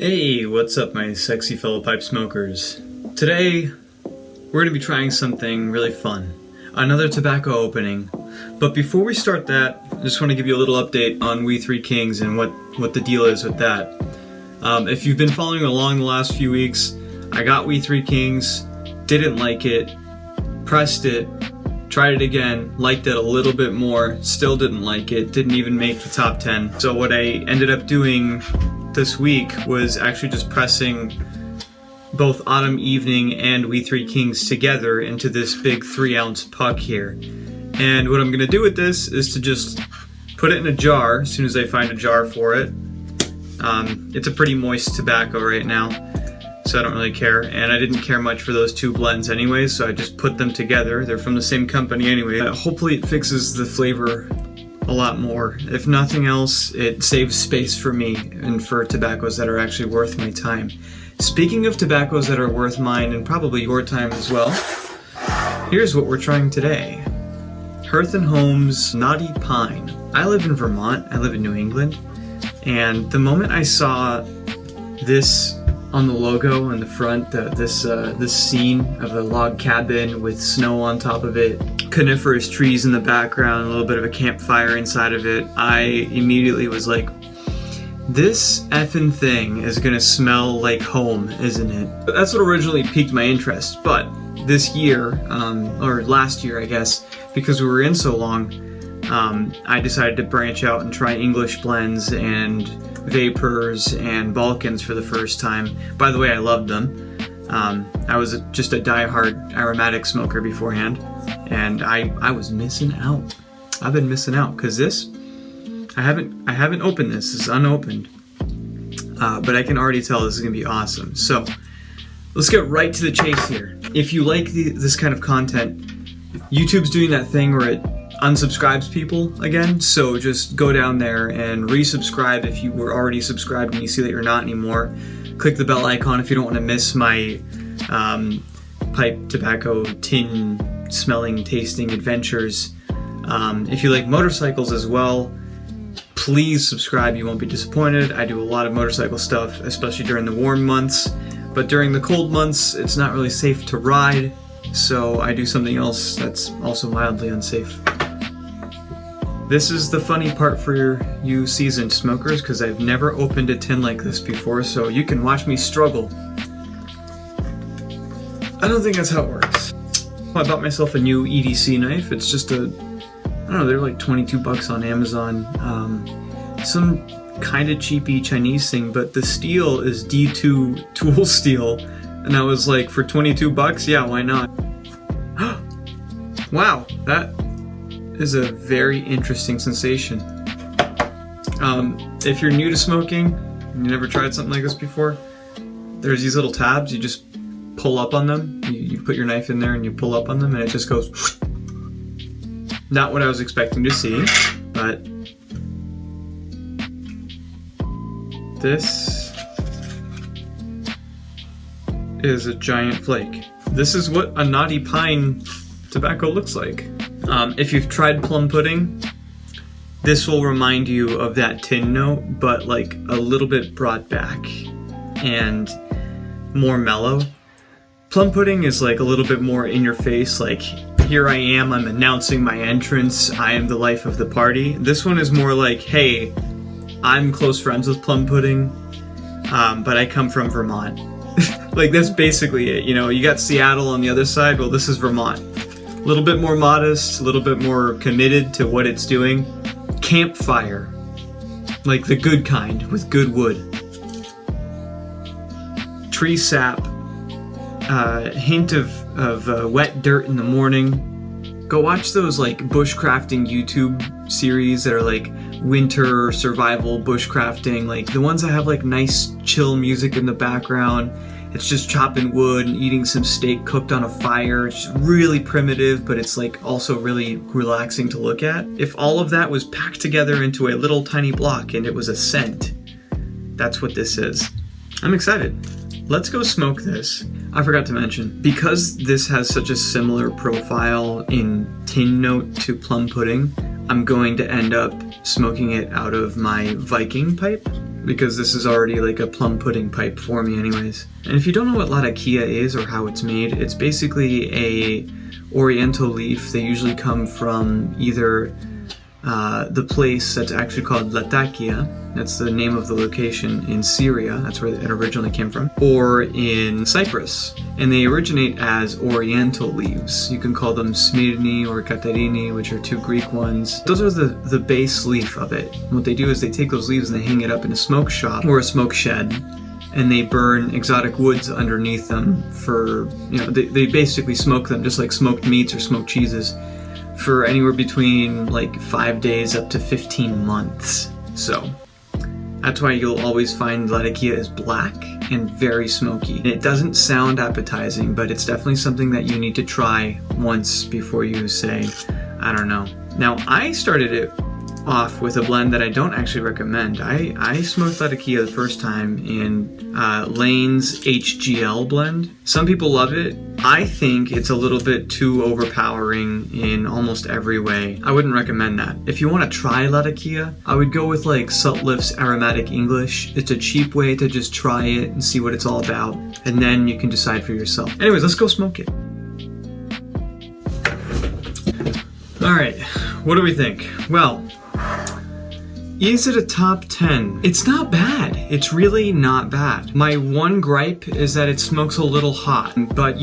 Hey, what's up my sexy fellow pipe smokers? Today, we're going to be trying something really fun. Another tobacco opening. But before we start that, I just want to give you a little update on We Three Kings and what the deal is with that. If you've been following along the last few weeks, I got We Three Kings, didn't like it, pressed it, tried it again, liked it a little bit more, still didn't like it, didn't even make the top 10. So what I ended up doing this week was actually just pressing both Autumn Evening and We Three Kings together into this big 3-ounce puck here. And what I'm going to do with this is to just put it in a jar as soon as I find a jar for it. It's a pretty moist tobacco right now, so I don't really care. And I didn't care much for those two blends anyway, so I just put them together. They're from the same company anyway. Hopefully it fixes the flavor a lot more. If nothing else, it saves space for me and for tobaccos that are actually worth my time. Speaking of tobaccos that are worth mine and probably your time as well, here's what we're trying today. Hearth & Home's Knotty Pine. I live in Vermont, I live in New England, and the moment I saw this on the logo in the front, this scene of a log cabin with snow on top of it, coniferous trees in the background, a little bit of a campfire inside of it, I immediately was like, this effing thing is gonna smell like home, isn't it? That's what originally piqued my interest, but this year, or last year I guess, because we were in so long, I decided to branch out and try English blends and vapors and Balkans for the first time. By the way, I loved them. I was just a die-hard aromatic smoker beforehand, and I was missing out. I've been missing out because this, I haven't opened this. It's unopened, but I can already tell this is gonna be awesome. So let's get right to the chase here. If you like this kind of content, YouTube's doing that thing where it unsubscribes people again, so just go down there and resubscribe if you were already subscribed and you see that you're not anymore. Click the bell icon if you don't want to miss my pipe, tobacco, tin smelling, tasting adventures. If you like motorcycles as well, please subscribe, you won't be disappointed. I do a lot of motorcycle stuff, especially during the warm months, but during the cold months it's not really safe to ride, so I do something else that's also mildly unsafe. This is the funny part for you seasoned smokers, because I've never opened a tin like this before, so you can watch me struggle. I don't think that's how it works. I bought myself a new EDC knife. It's just I don't know, they're like 22 bucks on Amazon. Some kind of cheapy Chinese thing, but the steel is D2 tool steel, and I was like, for 22 bucks, yeah, why not? Wow, that is a very interesting sensation. If you're new to smoking and you never tried something like this before, there's these little tabs, you just pull up on them, you put your knife in there and you pull up on them and it just goes whoosh. Not what I was expecting to see, but this is a giant flake. This is what a Knotty Pine tobacco looks like. If you've tried plum pudding, this will remind you of that tin note, but like a little bit brought back and more mellow. Plum pudding is like a little bit more in your face, like here I am, I'm announcing my entrance, I am the life of the party. This one is more like, hey, I'm close friends with plum pudding, but I come from Vermont. Like that's basically it, you know, you got Seattle on the other side, well this is Vermont. A little bit more modest, a little bit more committed to what it's doing. Campfire, like the good kind, with good wood. Tree sap, hint of wet dirt in the morning. Go watch those like bushcrafting YouTube series that are like winter survival bushcrafting, like the ones that have like nice chill music in the background. It's just chopping wood and eating some steak cooked on a fire. It's just really primitive, but it's like also really relaxing to look at. If all of that was packed together into a little tiny block and it was a scent, that's what this is. I'm excited. Let's go smoke this. I forgot to mention, because this has such a similar profile in tin note to plum pudding, I'm going to end up smoking it out of my Viking pipe. because this is already like a plum pudding pipe for me anyways. And if you don't know what latakia is or how it's made, it's basically a oriental leaf. They usually come from either the place that's actually called Latakia, that's the name of the location in Syria, that's where it originally came from, or in Cyprus. And they originate as oriental leaves. You can call them Smirni or Katarini, which are two Greek ones. Those are the base leaf of it. What they do is they take those leaves and they hang it up in a smoke shop or a smoke shed, and they burn exotic woods underneath them for, they basically smoke them just like smoked meats or smoked cheeses for anywhere between like 5 days up to 15 months. So that's why you'll always find latakia is black and very smoky. And it doesn't sound appetizing, but it's definitely something that you need to try once before you say, I don't know. Now, I started it off with a blend that I don't actually recommend. I smoked latakia the first time in Lane's HGL blend. Some people love it. I think it's a little bit too overpowering in almost every way. I wouldn't recommend that. If you want to try latakia, I would go with like Sutliff's Aromatic English. It's a cheap way to just try it and see what it's all about, and then you can decide for yourself. Anyways, let's go smoke it. Alright, what do we think? Well, is it a top 10? It's not bad. It's really not bad. My one gripe is that it smokes a little hot. But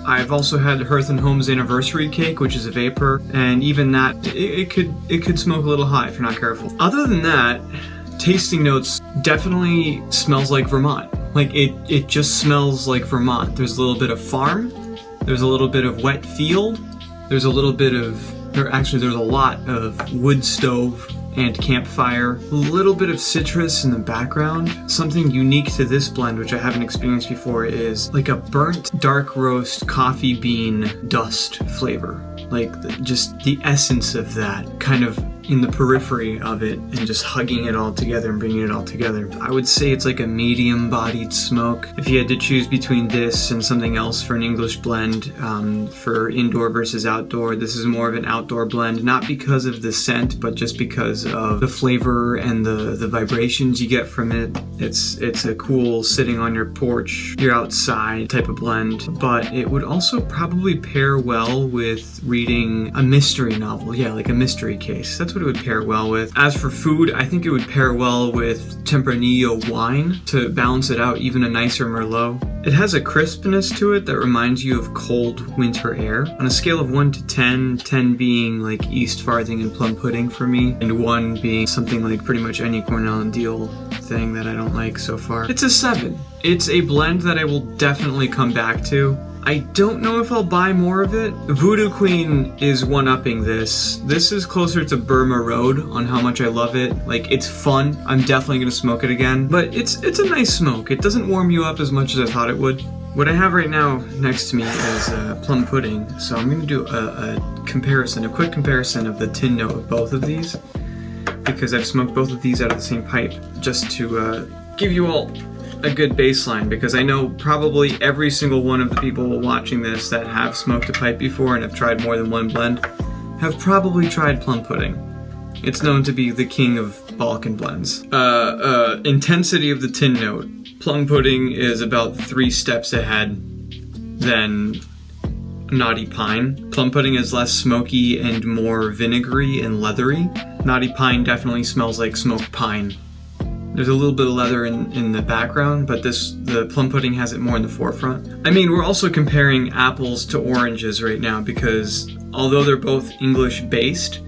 I've also had Hearth and Home's anniversary cake, which is a vapor, and even that, it could smoke a little hot if you're not careful. Other than that, tasting notes definitely smells like Vermont. Like it just smells like Vermont. There's a little bit of farm, there's a little bit of wet field, there's a little bit of, there's a lot of wood stove and campfire, a little bit of citrus in the background. Something unique to this blend, which I haven't experienced before, is like a burnt dark roast coffee bean dust flavor. Like just the essence of that kind of in the periphery of it and just hugging it all together and bringing it all together. I would say it's like a medium bodied smoke. If you had to choose between this and something else for an English blend, for indoor versus outdoor, this is more of an outdoor blend, not because of the scent, but just because of the flavor and the vibrations you get from it. It's a cool sitting on your porch, you're outside type of blend, but it would also probably pair well with reading a mystery novel. Yeah, like a mystery case. That's what it would pair well with. As for food, I think it would pair well with Tempranillo wine to balance it out, even a nicer Merlot. It has a crispness to it that reminds you of cold winter air. On a scale of 1 to 10, 10 being like East Farthing and plum pudding for me, and 1 being something like pretty much any Cornell and Deal thing that I don't like so far. It's a 7. It's a blend that I will definitely come back to. I don't know if I'll buy more of it. Voodoo Queen is one-upping this. This is closer to Burma Road on how much I love it. Like, it's fun. I'm definitely gonna smoke it again. But it's a nice smoke. It doesn't warm you up as much as I thought it would. What I have right now next to me is plum pudding. So I'm gonna do a quick comparison of the tin note of both of these, because I've smoked both of these out of the same pipe, just to give you all a good baseline, because I know probably every single one of the people watching this that have smoked a pipe before and have tried more than one blend have probably tried plum pudding. It's known to be the king of Balkan blends. Intensity of the tin note. Plum pudding is about 3 steps ahead than Knotty Pine. Plum pudding is less smoky and more vinegary and leathery. Knotty Pine definitely smells like smoked pine. There's a little bit of leather in the background, but the plum pudding has it more in the forefront. I mean, we're also comparing apples to oranges right now, because although they're both English-based,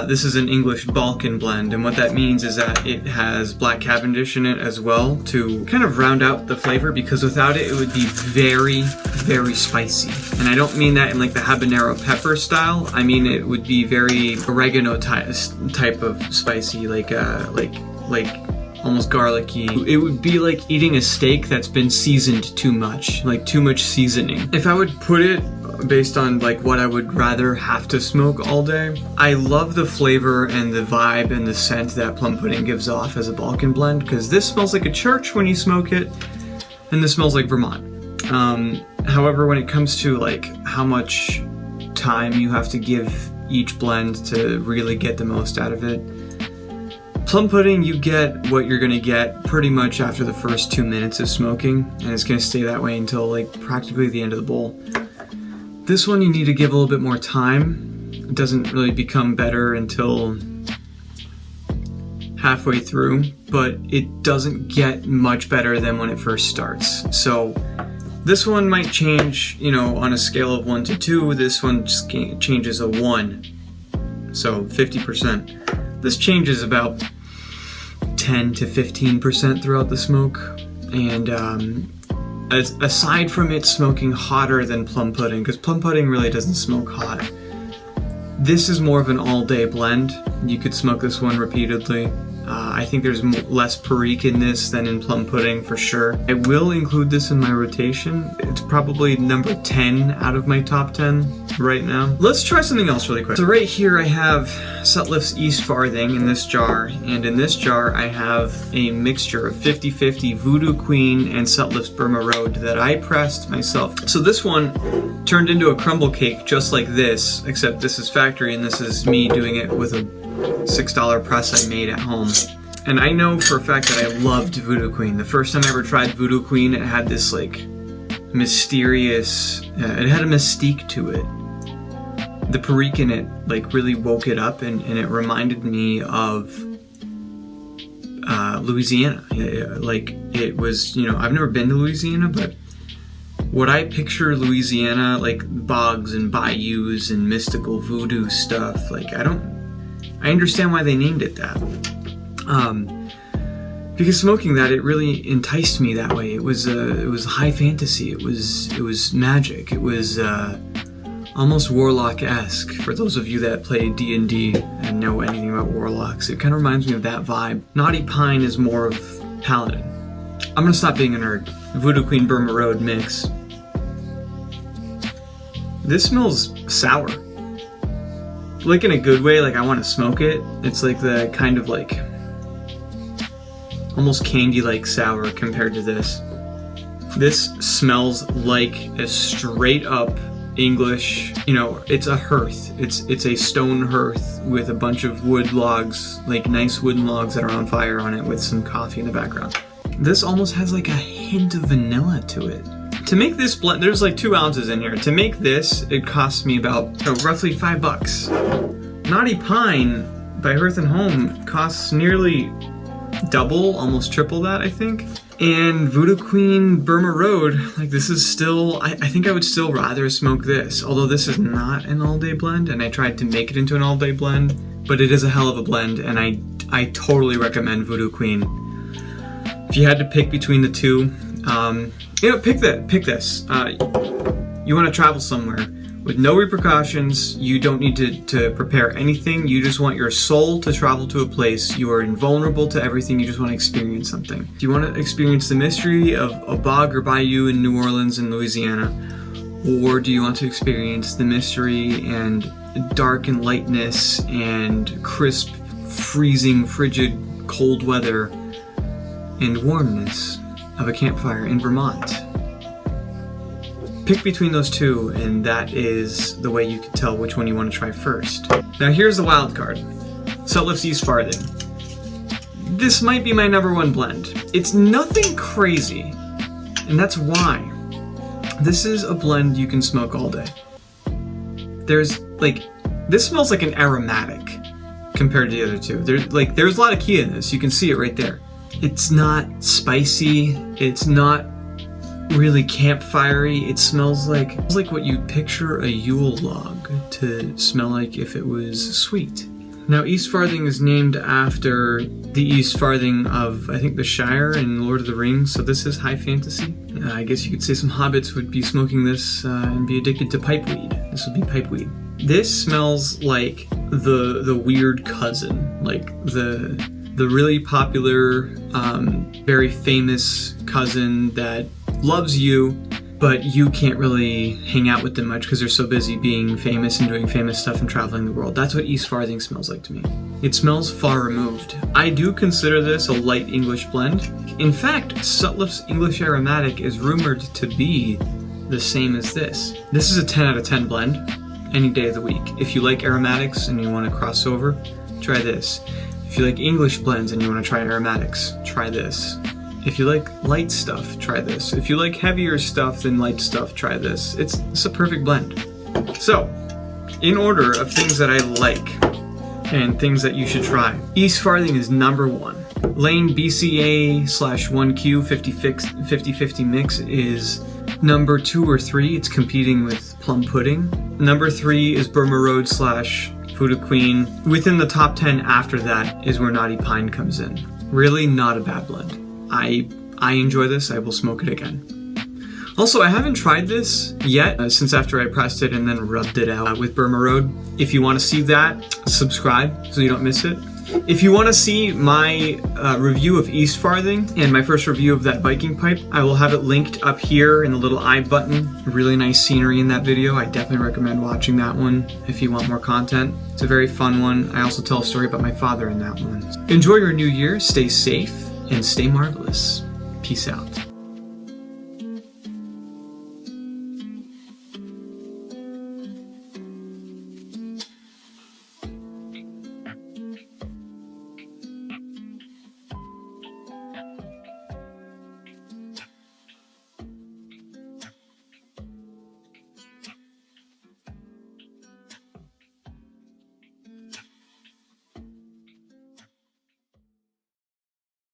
this is an English Balkan blend, and what that means is that it has black Cavendish in it as well to kind of round out the flavor, because without it, it would be very, very spicy. And I don't mean that in like the habanero pepper style. I mean it would be very oregano type of spicy, like almost garlicky. It would be like eating a steak that's been seasoned too much, like too much seasoning. If I would put it based on like what I would rather have to smoke all day, I love the flavor and the vibe and the scent that plum pudding gives off as a Balkan blend, because this smells like a church when you smoke it, and this smells like Vermont. However, when it comes to like how much time you have to give each blend to really get the most out of it, Plum pudding, you get what you're gonna get pretty much after the first 2 minutes of smoking, and it's gonna stay that way until like practically the end of the bowl. This one you need to give a little bit more time. It doesn't really become better until halfway through, but it doesn't get much better than when it first starts. So this one might change, you know, on a scale of 1 to 2, this one just changes a 1. So 50%. This changes about 10 to 15% throughout the smoke. And aside from it smoking hotter than plum pudding, because plum pudding really doesn't smoke hot, this is more of an all-day blend. You could smoke this one repeatedly. I think there's less perique in this than in plum pudding for sure. I will include this in my rotation. It's probably number 10 out of my top 10 right now. Let's try something else really quick. So right here I have Sutliff's East Farthing in this jar, and in this jar I have a mixture of 50-50 Voodoo Queen and Sutliff's Burma Road that I pressed myself. So this one turned into a crumble cake just like this, except this is factory and this is me doing it with a $6 press I made at home. And I know for a fact that I loved Voodoo Queen. The first time I ever tried Voodoo Queen, it had this like mysterious, it had a mystique to it. The perique in it like really woke it up, and it reminded me of Louisiana. Like it was, you know, I've never been to Louisiana, but what I picture Louisiana, like bogs and bayous and mystical voodoo stuff, like I understand why they named it that. Because smoking that, it really enticed me that way. It was high fantasy. It was magic. It was almost warlock-esque. For those of you that play D&D and know anything about warlocks, it kind of reminds me of that vibe. Knotty Pine is more of paladin. I'm gonna stop being a nerd. Voodoo Queen Burma Road mix. This smells sour. Like in a good way, like I want to smoke it. It's like the kind of like almost candy-like sour compared to this. This smells like a straight up English, you know, it's a hearth. It's a stone hearth with a bunch of wood logs, like nice wooden logs that are on fire on it with some coffee in the background. This almost has like a hint of vanilla to it. To make this blend, there's like 2 ounces in here. To make this, it cost me about roughly $5. Knotty Pine by Hearth and Home costs nearly double, almost triple that, I think. And Voodoo Queen Burma Road, like this is still, I think I would still rather smoke this. Although this is not an all-day blend, and I tried to make it into an all-day blend, but it is a hell of a blend, and I totally recommend Voodoo Queen. If you had to pick between the two, you know, pick this. You want to travel somewhere with no repercussions. You don't need to prepare anything. You just want your soul to travel to a place. You are invulnerable to everything. You just want to experience something. Do you want to experience the mystery of a bog or bayou in New Orleans and Louisiana? Or do you want to experience the mystery and dark and lightness and crisp, freezing, frigid, cold weather and warmness of a campfire in Vermont? Pick between those two, and that is the way you can tell which one you want to try first. Now here's the wild card. Sutliff's East Farthing. This might be my #1 blend. It's nothing crazy, and that's why. This is a blend you can smoke all day. This smells like an aromatic compared to the other two. There's a lot of key in this. You can see it right there. It's not spicy. It's not really campfirey. It smells like what you'd picture a Yule log to smell like if it was sweet. Now, East Farthing is named after the East Farthing of, I think, the Shire in Lord of the Rings, so this is high fantasy. I guess you could say some hobbits would be smoking this and be addicted to pipeweed. This would be pipeweed. This smells like the weird cousin, like the really popular, very famous cousin that loves you, but you can't really hang out with them much because they're so busy being famous and doing famous stuff and traveling the world. That's what East Farthing smells like to me. It smells far removed. I do consider this a light English blend. In fact, Sutliff's English Aromatic is rumored to be the same as this. This is a 10 out of 10 blend any day of the week. If you like aromatics and you want to cross over, try this. If you like English blends and you want to try aromatics, try this. If you like light stuff, try this. If you like heavier stuff than light stuff, try this. It's a perfect blend. So, in order of things that I like and things that you should try, East Farthing is number 1. Lane BCA/1Q 50-50 mix is number 2 or 3. It's competing with Plum Pudding. Number 3 is Burma Road / Voodoo Queen. Within the top 10 after that is where Knotty Pine comes in. Really not a bad blend. I enjoy this. I will smoke it again. Also, I haven't tried this yet since after I pressed it and then rubbed it out with Burma Road. If you want to see that, subscribe so you don't miss it. If you want to see my review of East Farthing and my first review of that Viking pipe, I will have it linked up here in the little I button. Really nice scenery in that video. I definitely recommend watching that one if you want more content. It's a very fun one. I also tell a story about my father in that one. Enjoy your new year, stay safe, and stay marvelous. Peace out.